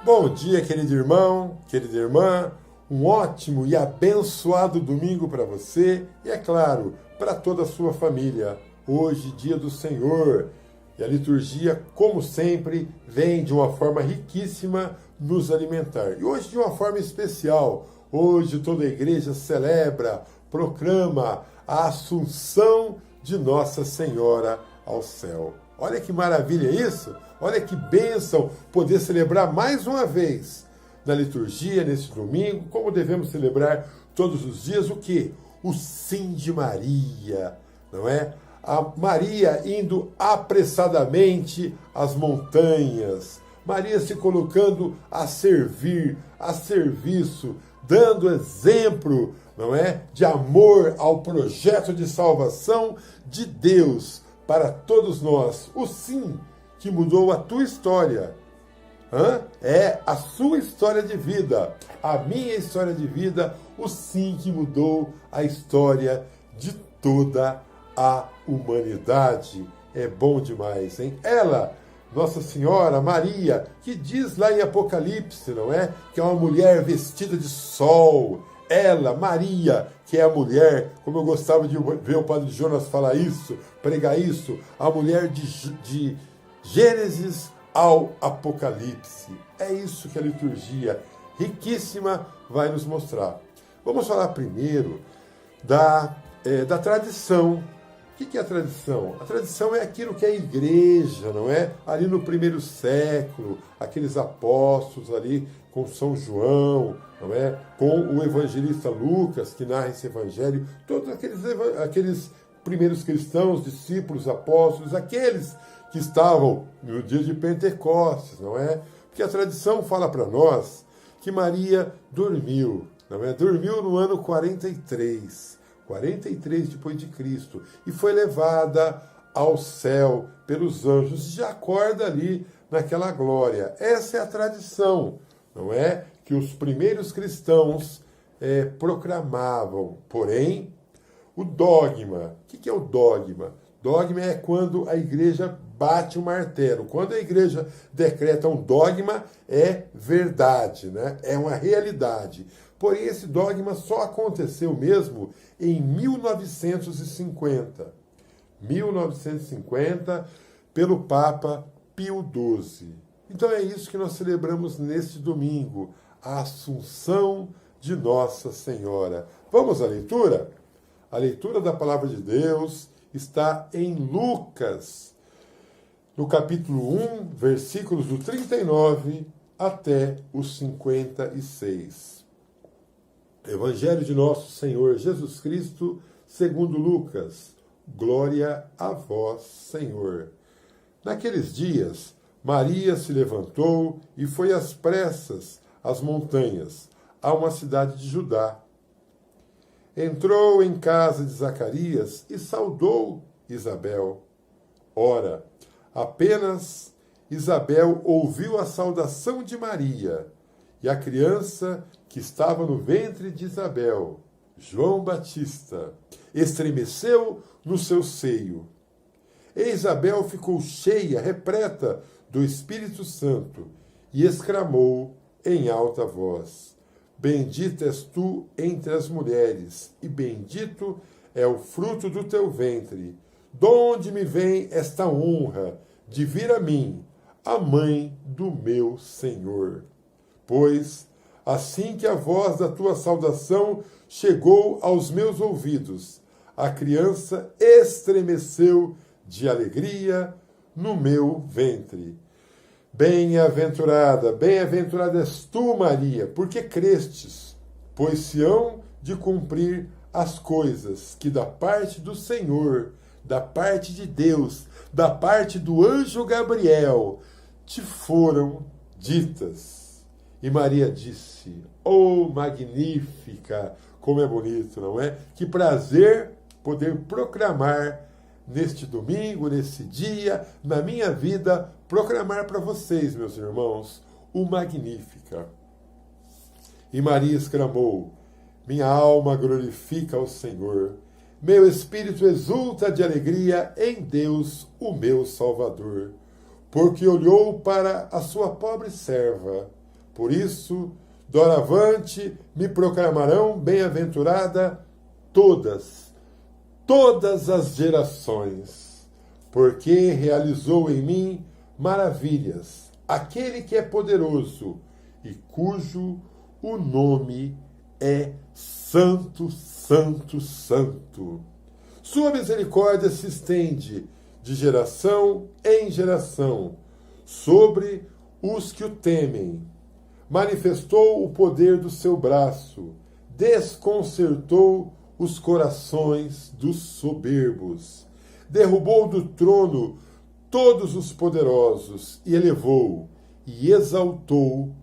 Bom dia, querido irmão, querida irmã. Um ótimo e abençoado domingo para você e, é claro, para toda a sua família. Hoje, dia do Senhor. E a liturgia, como sempre, vem de uma forma riquíssima nos alimentar. E hoje de uma forma especial. Hoje toda a igreja celebra, proclama a Assunção de Nossa Senhora ao céu. Olha que maravilha isso! Olha que bênção poder celebrar mais uma vez na liturgia, nesse domingo, como devemos celebrar todos os dias, o quê? O sim de Maria, não é? A Maria indo apressadamente às montanhas, Maria se colocando a servir, a serviço, dando exemplo, não é? De amor ao projeto de salvação de Deus para todos nós. O sim que mudou a tua história. É a sua história de vida, a minha história de vida, o sim que mudou a história de toda a humanidade. É bom demais, hein? Ela, Nossa Senhora, Maria, que diz lá em Apocalipse, não é? Que é uma mulher vestida de sol. Ela, Maria, que é a mulher, como eu gostava de ver o Padre Jonas falar isso, pregar isso, a mulher de Gênesis ao Apocalipse. É isso que a liturgia riquíssima vai nos mostrar. Vamos falar primeiro da tradição. O que é a tradição? A tradição é aquilo que é a igreja, não é? Ali no primeiro século, aqueles apóstolos ali com São João, não é? Com o evangelista Lucas, que narra esse evangelho, todos aqueles primeiros cristãos, discípulos, apóstolos, aqueles que estavam no dia de Pentecostes, não é? Porque a tradição fala para nós que Maria dormiu, não é? Dormiu no ano 43 depois de Cristo, e foi levada ao céu pelos anjos, e já acorda ali naquela glória. Essa é a tradição, não é? Que os primeiros cristãos proclamavam. Porém, o dogma, o que é o dogma? Dogma é quando a igreja bate o martelo. Quando a igreja decreta um dogma, é verdade, né? É uma realidade. Porém, esse dogma só aconteceu mesmo em 1950. 1950, pelo Papa Pio XII. Então é isso que nós celebramos neste domingo, a Assunção de Nossa Senhora. Vamos à leitura? A leitura da Palavra de Deus está em Lucas, no capítulo 1, versículos do 39 até os 56. Evangelho de nosso Senhor Jesus Cristo, segundo Lucas. Glória a vós, Senhor. Naqueles dias, Maria se levantou e foi às pressas às montanhas, a uma cidade de Judá. Entrou em casa de Zacarias e saudou Isabel. Ora, apenas Isabel ouviu a saudação de Maria, e a criança que estava no ventre de Isabel, João Batista, estremeceu no seu seio. E Isabel ficou cheia, repleta do Espírito Santo, e exclamou em alta voz: Bendita és tu entre as mulheres, e bendito é o fruto do teu ventre. Donde me vem esta honra de vir a mim, a mãe do meu Senhor? Pois, assim que a voz da tua saudação chegou aos meus ouvidos, a criança estremeceu de alegria no meu ventre. Bem-aventurada és tu, Maria, porque crestes, pois se hão de cumprir as coisas que da parte do Senhor, da parte de Deus, da parte do anjo Gabriel, te foram ditas. E Maria disse: Oh, magnífica! Como é bonito, não é? Que prazer poder proclamar neste domingo, nesse dia, na minha vida, proclamar para vocês, meus irmãos, o Magnífica. E Maria exclamou: Minha alma glorifica ao Senhor, meu espírito exulta de alegria em Deus, o meu Salvador, porque olhou para a sua pobre serva. Por isso, doravante me proclamarão bem-aventurada todas as gerações, porque realizou em mim maravilhas, aquele que é poderoso e cujo o nome é Santo, Santo, Santo. Sua misericórdia se estende de geração em geração sobre os que o temem. Manifestou o poder do seu braço, desconcertou os corações dos soberbos, derrubou do trono todos os poderosos e elevou e exaltou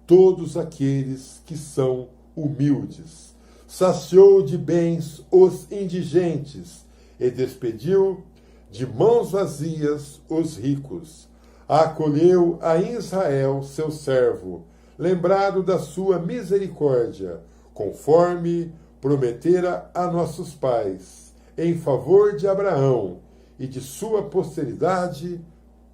todos aqueles que são humildes. Saciou de bens os indigentes e despediu de mãos vazias os ricos. Acolheu a Israel, seu servo, lembrado da sua misericórdia, conforme prometera a nossos pais, em favor de Abraão e de sua posteridade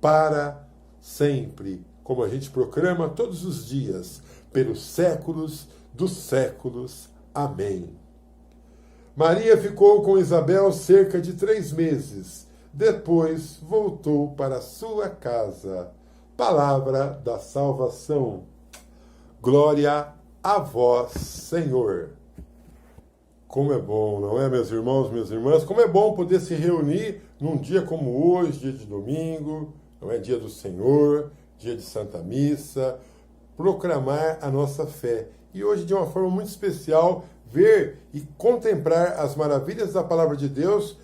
para sempre, como a gente proclama todos os dias, pelos séculos dos séculos. Amém. Maria ficou com Isabel cerca de 3 meses. Depois voltou para sua casa. Palavra da salvação. Glória a vós, Senhor. Como é bom, não é, meus irmãos, minhas irmãs? Como é bom poder se reunir num dia como hoje, dia de domingo, não é? Dia do Senhor, dia de Santa Missa, proclamar a nossa fé. E hoje, de uma forma muito especial, ver e contemplar as maravilhas da Palavra de Deus,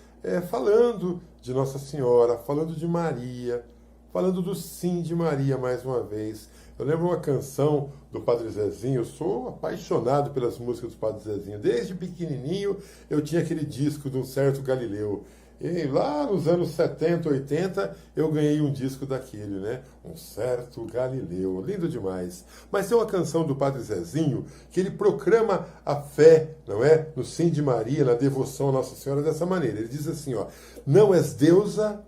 falando de Nossa Senhora, falando de Maria, falando do sim de Maria mais uma vez. Eu lembro uma canção do Padre Zezinho, eu sou apaixonado pelas músicas do Padre Zezinho. Desde pequenininho eu tinha aquele disco de um certo Galileu. E lá nos anos 70, 80, eu ganhei um disco daquele, né? Um certo Galileu. Lindo demais. Mas tem uma canção do Padre Zezinho que ele proclama a fé, não é? No sim de Maria, na devoção a Nossa Senhora dessa maneira. Ele diz assim, ó: não és deusa,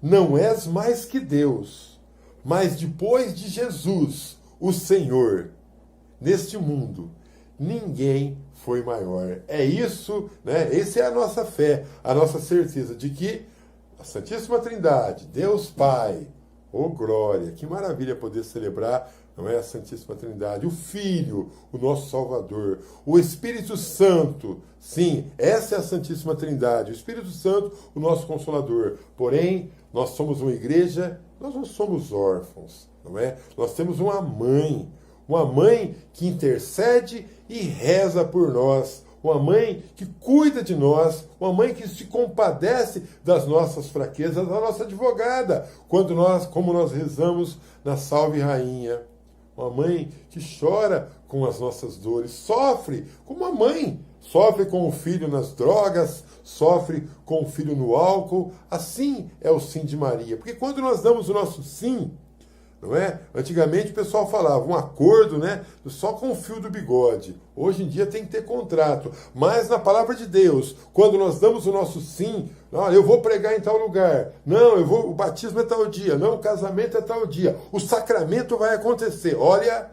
não és mais que Deus, mas depois de Jesus, o Senhor, neste mundo, ninguém foi maior. É isso, né? Essa é a nossa fé, a nossa certeza de que a Santíssima Trindade, Deus Pai, oh glória, que maravilha poder celebrar, não é, a Santíssima Trindade, o Filho, o nosso Salvador, o Espírito Santo, sim, essa é a Santíssima Trindade, o Espírito Santo, o nosso Consolador. Porém, nós somos uma igreja, nós não somos órfãos, não é? Nós temos uma mãe que intercede e reza por nós, uma mãe que cuida de nós, uma mãe que se compadece das nossas fraquezas, a nossa advogada, como nós rezamos na Salve Rainha. Uma mãe que chora com as nossas dores, sofre como uma mãe, sofre com o filho nas drogas, sofre com o filho no álcool. Assim é o sim de Maria. Porque quando nós damos o nosso sim, não é? Antigamente o pessoal falava um acordo, né? Só com o fio do bigode. Hoje em dia tem que ter contrato. Mas na palavra de Deus, quando nós damos o nosso sim, não, eu vou pregar em tal lugar. Não, o batismo é tal dia. Não, o casamento é tal dia. O sacramento vai acontecer. Olha,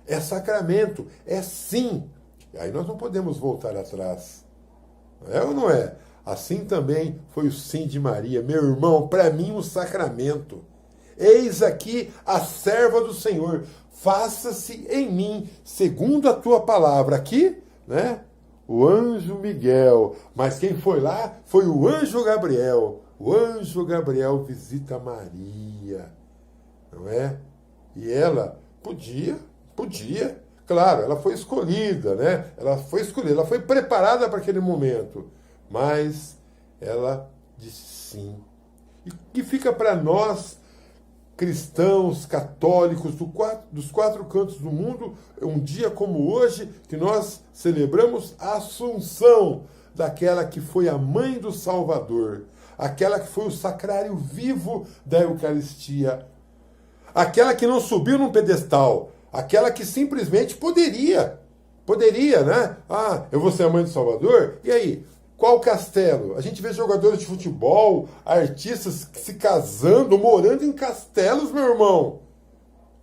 é sacramento, é sim. E aí nós não podemos voltar atrás. É ou não é? Assim também foi o sim de Maria. Meu irmão, para mim um sacramento. Eis aqui a serva do Senhor, faça-se em mim segundo a tua palavra. Aqui, né? O anjo Miguel, mas quem foi lá foi o anjo Gabriel. O anjo Gabriel visita Maria, não é? E ela podia, claro, ela foi escolhida, né? Ela foi preparada para aquele momento, mas ela disse sim. E que fica para nós, cristãos, católicos, dos 4 cantos do mundo, um dia como hoje, que nós celebramos a Assunção daquela que foi a mãe do Salvador, aquela que foi o sacrário vivo da Eucaristia, aquela que não subiu num pedestal, aquela que simplesmente poderia, né? Ah, eu vou ser a mãe do Salvador? E aí? Qual castelo? A gente vê jogadores de futebol, artistas se casando, morando em castelos, meu irmão.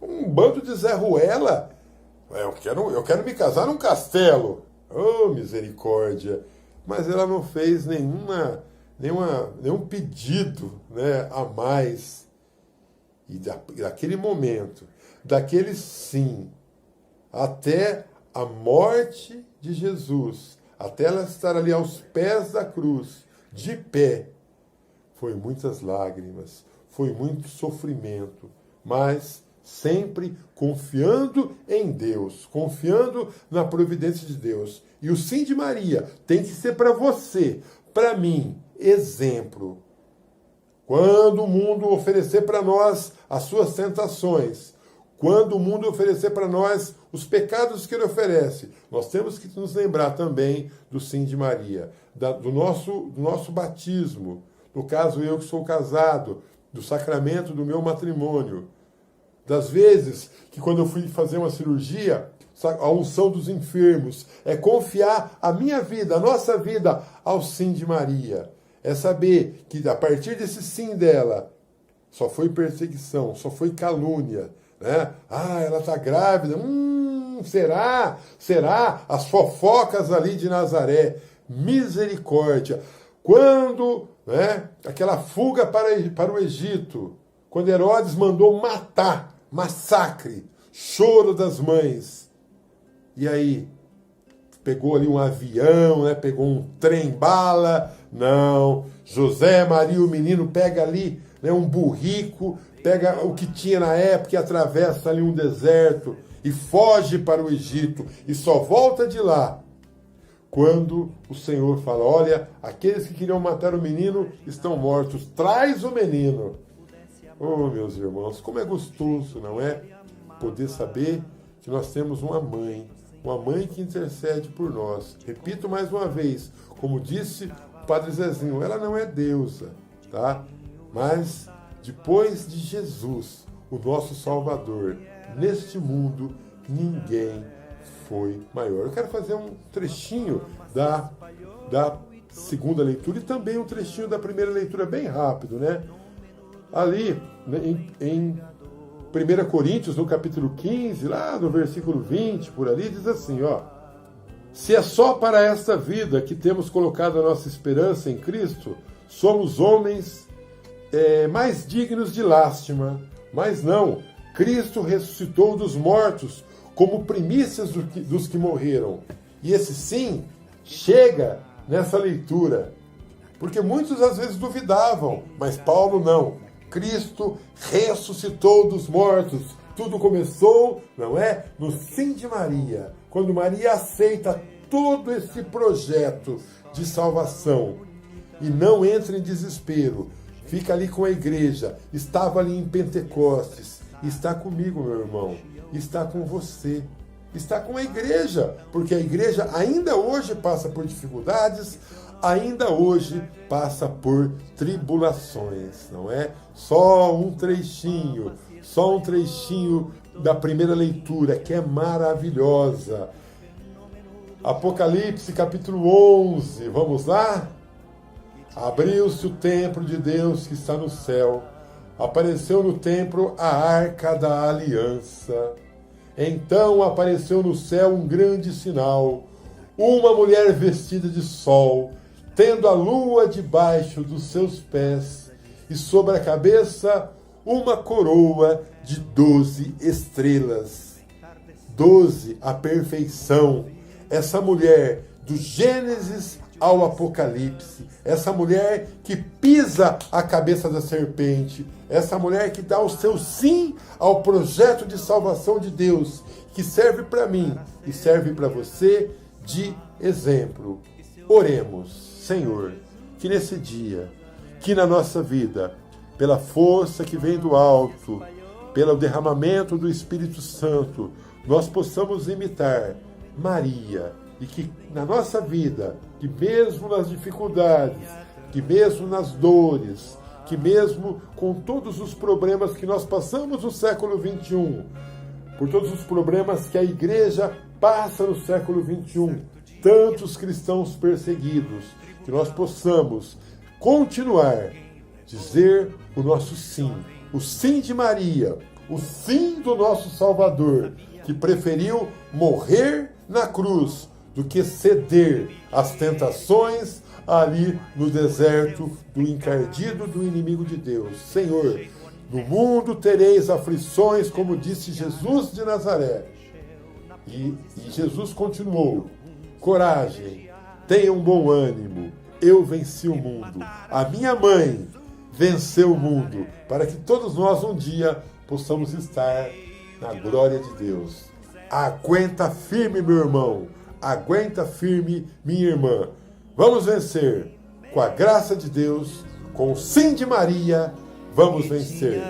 Um bando de Zé Ruela, Eu quero me casar num castelo. Oh, misericórdia! Mas ela não fez nenhum pedido, né, a mais. E daquele momento, daquele sim, até a morte de Jesus, até ela estar ali aos pés da cruz, de pé, foi muitas lágrimas, foi muito sofrimento, mas sempre confiando em Deus, confiando na providência de Deus. E o sim de Maria tem que ser para você, para mim, exemplo. Quando o mundo oferecer para nós as suas tentações, quando o mundo oferecer para nós os pecados que ele oferece, nós temos que nos lembrar também do sim de Maria, do nosso batismo. No caso, eu que sou casado, do sacramento do meu matrimônio. Das vezes que quando eu fui fazer uma cirurgia, a unção dos enfermos, é confiar a minha vida, a nossa vida, ao sim de Maria. É saber que a partir desse sim dela, só foi perseguição, só foi calúnia, né? Ah, ela está grávida, será? Será? As fofocas ali de Nazaré, misericórdia. Quando, né, aquela fuga para o Egito, quando Herodes mandou matar, massacre, choro das mães. E aí, pegou ali um avião, né, pegou um trem-bala. Não, José, Maria, o menino pega ali, né, um burrico, pega o que tinha na época e atravessa ali um deserto e foge para o Egito e só volta de lá quando o Senhor fala, olha, aqueles que queriam matar o menino estão mortos, traz o menino. Oh, meus irmãos, como é gostoso, não é? Poder saber que nós temos uma mãe que intercede por nós. Repito mais uma vez, como disse o Padre Zezinho, ela não é deusa, tá? Mas depois de Jesus, o nosso Salvador, neste mundo, ninguém foi maior. Eu quero fazer um trechinho da segunda leitura e também um trechinho da primeira leitura, bem rápido, né? Ali, em 1 Coríntios, no capítulo 15, lá no versículo 20, por ali, diz assim, ó, se é só para esta vida que temos colocado a nossa esperança em Cristo, somos homens mais dignos de lástima. Mas não, Cristo ressuscitou dos mortos como primícias dos que morreram. E esse sim chega nessa leitura. Porque muitos às vezes duvidavam, mas Paulo não. Cristo ressuscitou dos mortos. Tudo começou, não é? No sim de Maria. Quando Maria aceita todo esse projeto de salvação e não entra em desespero, fica ali com a igreja, estava ali em Pentecostes, está comigo, meu irmão, está com você, está com a igreja, porque a igreja ainda hoje passa por dificuldades, ainda hoje passa por tribulações, não é? Só um trechinho da primeira leitura, que é maravilhosa. Apocalipse, capítulo 11, vamos lá? Abriu-se o templo de Deus que está no céu. Apareceu no templo a arca da aliança. Então apareceu no céu um grande sinal. Uma mulher vestida de sol, tendo a lua debaixo dos seus pés, e sobre a cabeça uma coroa de 12 estrelas. 12, a perfeição. Essa mulher, do Gênesis ao Apocalipse, essa mulher que pisa a cabeça da serpente, essa mulher que dá o seu sim ao projeto de salvação de Deus, que serve para mim e serve para você de exemplo. Oremos, Senhor, que nesse dia, que na nossa vida, pela força que vem do alto, pelo derramamento do Espírito Santo, nós possamos imitar Maria, e que na nossa vida, que mesmo nas dificuldades, que mesmo nas dores, que mesmo com todos os problemas que nós passamos no século XXI, por todos os problemas que a igreja passa no século XXI, tantos cristãos perseguidos, que nós possamos continuar dizer o nosso sim, o sim de Maria, o sim do nosso Salvador, que preferiu morrer na cruz do que ceder às tentações ali no deserto do encardido do inimigo de Deus. Senhor, no mundo tereis aflições, como disse Jesus de Nazaré. E Jesus continuou: coragem, tenha um bom ânimo, eu venci o mundo. A minha mãe venceu o mundo, para que todos nós um dia possamos estar na glória de Deus. Aguenta firme, meu irmão. Aguenta firme, minha irmã. Vamos vencer. Com a graça de Deus, com o sim de Maria, vamos vencer.